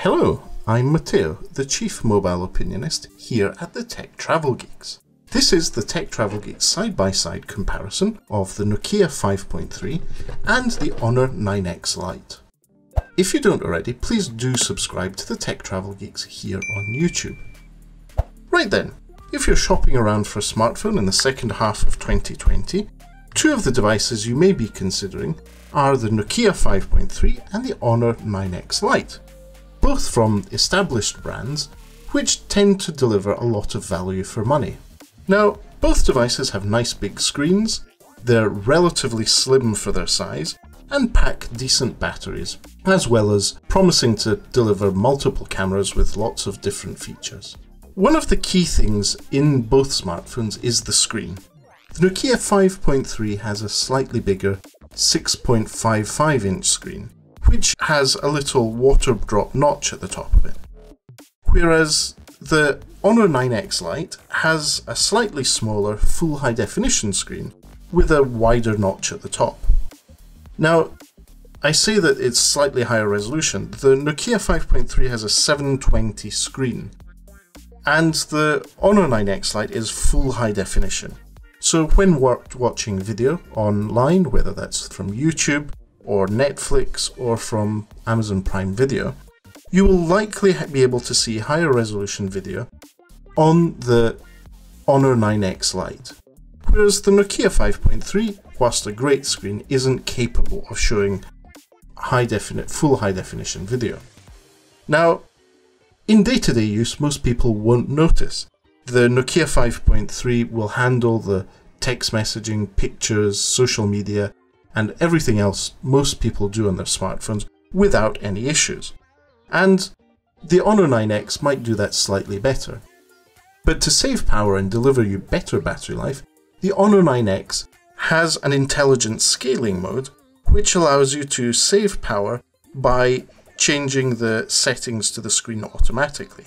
Hello, I'm Matteo, the Chief Mobile Opinionist here at the Tech Travel Geeks. This is the Tech Travel Geeks side-by-side comparison of the Nokia 5.3 and the Honor 9X Lite. If you don't already, please do subscribe to the Tech Travel Geeks here on YouTube. Right then, if you're shopping around for a smartphone in the second half of 2020, two of the devices you may be considering are the Nokia 5.3 and the Honor 9X Lite, both from established brands which tend to deliver a lot of value for money. Now, both devices have nice big screens, they're relatively slim for their size, and pack decent batteries, as well as promising to deliver multiple cameras with lots of different features. One of the key things in both smartphones is the screen. The Nokia 5.3 has a slightly bigger 6.55-inch screen, which has a little water drop notch at the top of it, whereas the Honor 9X Lite has a slightly smaller full high definition screen with a wider notch at the top. Now, I say that it's slightly higher resolution. The Nokia 5.3 has a 720 screen, and the Honor 9X Lite is full high definition. So when watching video online, whether that's from YouTube or Netflix or from Amazon Prime Video, you will likely be able to see higher resolution video on the Honor 9X Lite, whereas the Nokia 5.3, whilst a great screen, isn't capable of showing full high definition video. Now, in day-to-day use, most people won't notice. The Nokia 5.3 will handle the text messaging, pictures, social media, and everything else most people do on their smartphones without any issues. And the Honor 9X might do that slightly better. But to save power and deliver you better battery life, the Honor 9X has an intelligent scaling mode which allows you to save power by changing the settings to the screen automatically.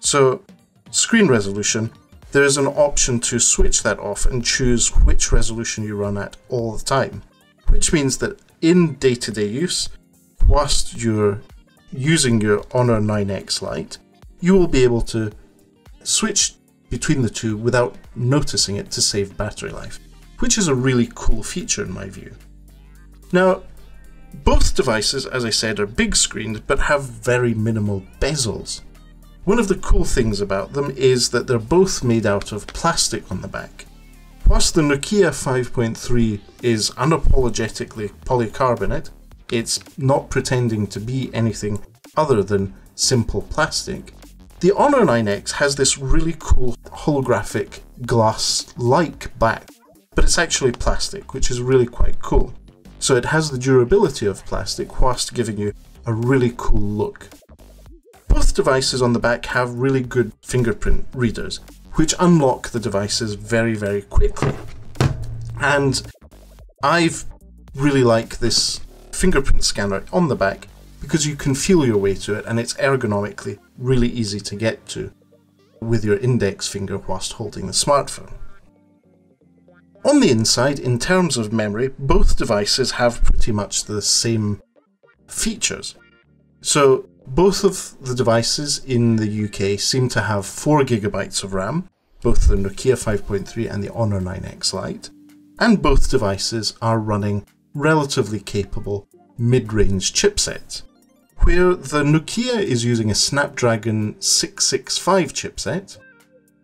So, screen resolution, there is an option to switch that off and choose which resolution you run at all the time, which means that in day-to-day use, whilst you're using your Honor 9X Lite, you will be able to switch between the two without noticing it to save battery life, which is a really cool feature in my view. Now, both devices, as I said, are big screened but have very minimal bezels. One of the cool things about them is that they're both made out of plastic on the back. Whilst the Nokia 5.3 is unapologetically polycarbonate, it's not pretending to be anything other than simple plastic, the Honor 9X has this really cool holographic glass-like back, but it's actually plastic, which is really quite cool. So it has the durability of plastic whilst giving you a really cool look. Both devices on the back have really good fingerprint readers, which unlock the devices very, very quickly. And I've really liked this fingerprint scanner on the back because you can feel your way to it and it's ergonomically really easy to get to with your index finger whilst holding the smartphone. On the inside, in terms of memory, both devices have pretty much the same features. So both of the devices in the UK seem to have 4 GB of RAM, both the Nokia 5.3 and the Honor 9X Lite, and both devices are running relatively capable mid-range chipsets, where the Nokia is using a Snapdragon 665 chipset,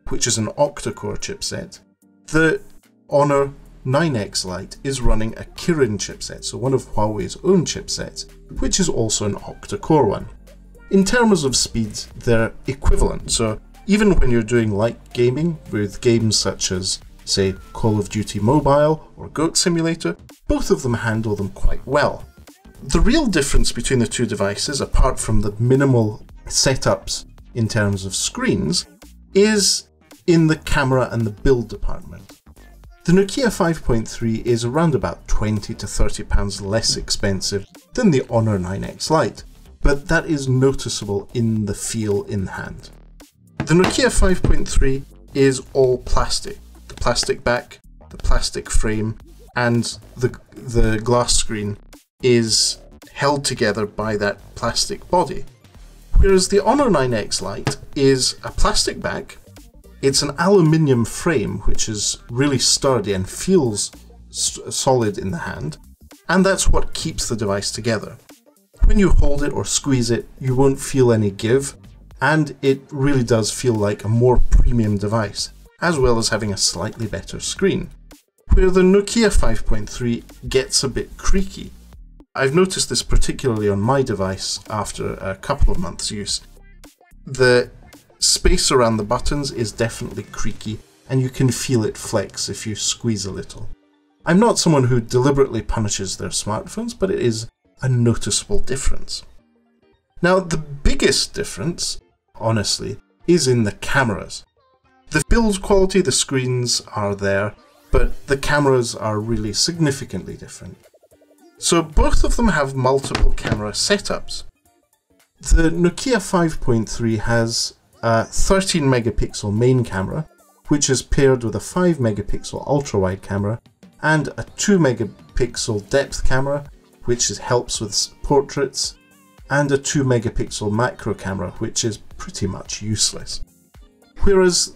which is an octa-core chipset. The Honor 9X Lite is running a Kirin chipset, so one of Huawei's own chipsets, which is also an octa-core one. In terms of speeds, they're equivalent, so even when you're doing light gaming with games such as, say, Call of Duty Mobile or Goat Simulator, both of them handle them quite well. The real difference between the two devices, apart from the minimal setups in terms of screens, is in the camera and the build department. The Nokia 5.3 is around about £20 to £30 less expensive than the Honor 9X Lite, but that is noticeable in the feel in hand. The Nokia 5.3 is all plastic. The plastic back, the plastic frame, and the glass screen is held together by that plastic body, Whereas the Honor 9X Lite is a plastic back, it's an aluminium frame which is really sturdy and feels solid in the hand, and that's what keeps the device together. When you hold it or squeeze it, you won't feel any give, and it really does feel like a more premium device, as well as having a slightly better screen. Where the Nokia 5.3 gets a bit creaky. I've noticed this particularly on my device after a couple of months' use. The space around the buttons is definitely creaky, and you can feel it flex if you squeeze a little. I'm not someone who deliberately punishes their smartphones, but it is a noticeable difference. Now, the biggest difference, honestly, is in the cameras. The build quality, the screens are there, but the cameras are really significantly different. So both of them have multiple camera setups. The Nokia 5.3 has a 13 megapixel main camera, which is paired with a 5 megapixel ultra-wide camera and a 2 megapixel depth camera, which helps with portraits, and a 2 megapixel macro camera, which is pretty much useless. Whereas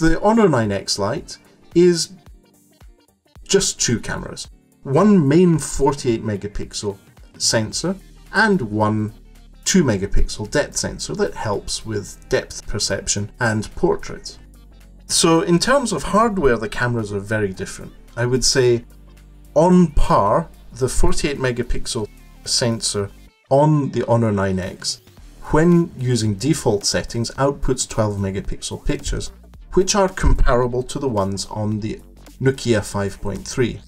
the Honor 9X Lite is just two cameras. One main 48 megapixel sensor and one 2 megapixel depth sensor that helps with depth perception and portraits. So in terms of hardware, the cameras are very different. I would say on par, the 48 megapixel sensor on the Honor 9X, when using default settings, outputs 12 megapixel pictures, which are comparable to the ones on the Nokia 5.3.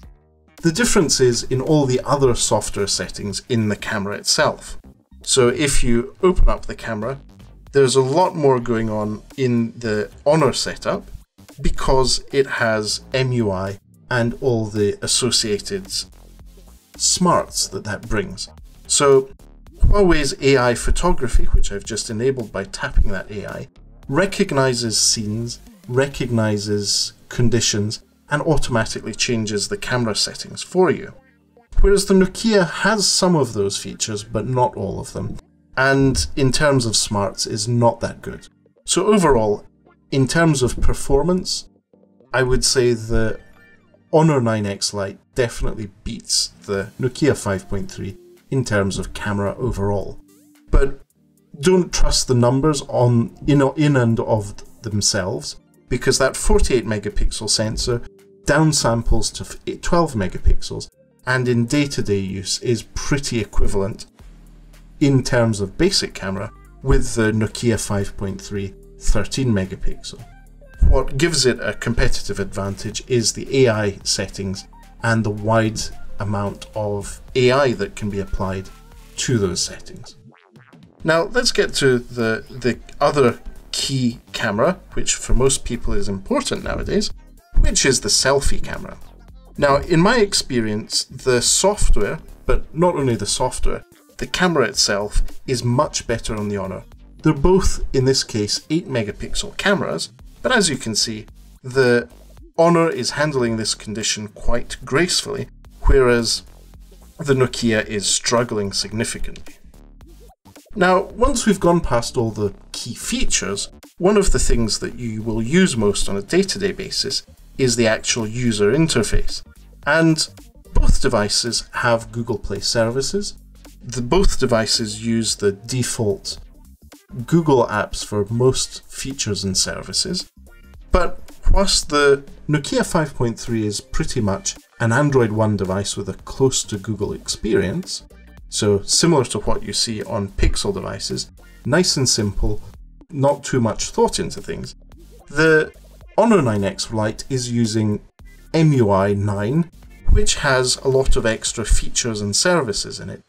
The difference is in all the other software settings in the camera itself. So if you open up the camera, there's a lot more going on in the Honor setup because it has MUI and all the associated smarts that brings. So Huawei's AI photography, which I've just enabled by tapping that AI, recognizes scenes, recognizes conditions, and automatically changes the camera settings for you. Whereas the Nokia has some of those features, but not all of them, and in terms of smarts is not that good. So overall, in terms of performance, I would say the Honor 9X Lite definitely beats the Nokia 5.3 in terms of camera overall. But don't trust the numbers in and of themselves, because that 48 megapixel sensor downsamples to 12 megapixels, and in day-to-day use is pretty equivalent in terms of basic camera with the Nokia 5.3 13 megapixel. What gives it a competitive advantage is the AI settings and the wide amount of AI that can be applied to those settings. Now let's get to the other key camera, which for most people is important nowadays, which is the selfie camera. Now, in my experience, the software, but not only the software, the camera itself is much better on the Honor. They're both, in this case, 8 megapixel cameras, but as you can see, the Honor is handling this condition quite gracefully, whereas the Nokia is struggling significantly. Now, once we've gone past all the key features, one of the things that you will use most on a day-to-day basis is the actual user interface. And both devices have Google Play services. Both devices use the default Google apps for most features and services. But whilst the Nokia 5.3 is pretty much an Android One device with a close to Google experience, so similar to what you see on Pixel devices, nice and simple, not too much thought into things, the Honor 9X Lite is using MUI 9, which has a lot of extra features and services in it,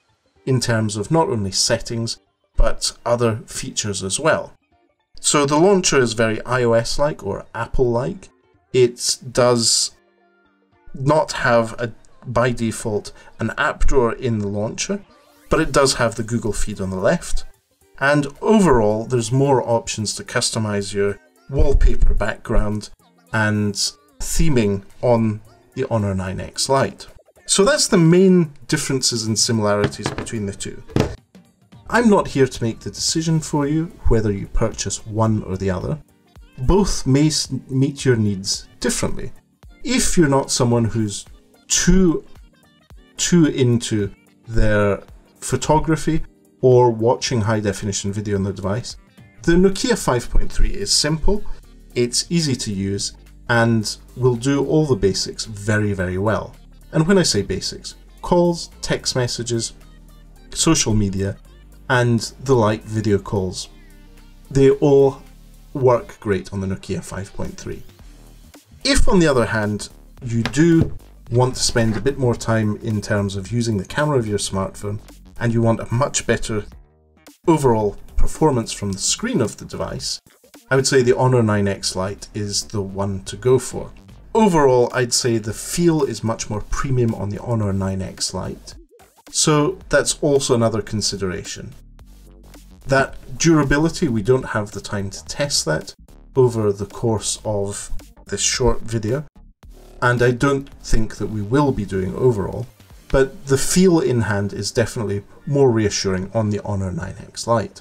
in terms of not only settings, but other features as well. So the launcher is very iOS-like or Apple-like. It does not have, by default, an app drawer in the launcher, but it does have the Google feed on the left. And overall, there's more options to customize your wallpaper background and theming on the Honor 9X Lite. So that's the main differences and similarities between the two. I'm not here to make the decision for you whether you purchase one or the other. Both may meet your needs differently. If you're not someone who's too into their photography or watching high definition video on the device, the Nokia 5.3 is simple, it's easy to use, and will do all the basics very, very well. And when I say basics, calls, text messages, social media, and the Lite video calls, they all work great on the Nokia 5.3. If, on the other hand, you do want to spend a bit more time in terms of using the camera of your smartphone, and you want a much better overall performance from the screen of the device, I would say the Honor 9X Lite is the one to go for. Overall, I'd say the feel is much more premium on the Honor 9X Lite, so that's also another consideration. That durability, we don't have the time to test that over the course of this short video, and I don't think that we will be doing overall, but the feel in hand is definitely more reassuring on the Honor 9X Lite.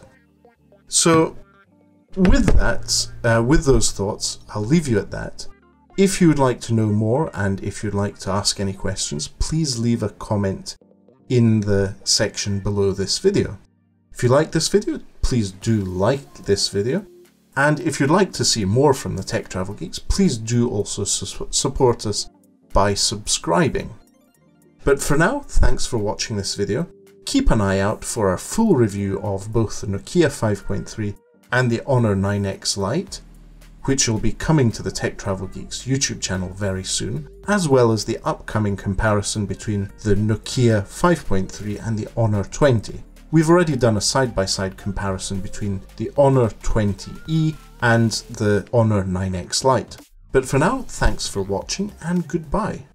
So with that, with those thoughts, I'll leave you at that. If you would like to know more and if you'd like to ask any questions, please leave a comment in the section below this video. If you like this video, please do like this video. And if you'd like to see more from the Tech Travel Geeks, please do also support us by subscribing. But for now, thanks for watching this video. Keep an eye out for our full review of both the Nokia 5.3 and the Honor 9X Lite, which will be coming to the Tech Travel Geeks YouTube channel very soon, as well as the upcoming comparison between the Nokia 5.3 and the Honor 20. We've already done a side-by-side comparison between the Honor 20E and the Honor 9X Lite. But for now, thanks for watching and goodbye.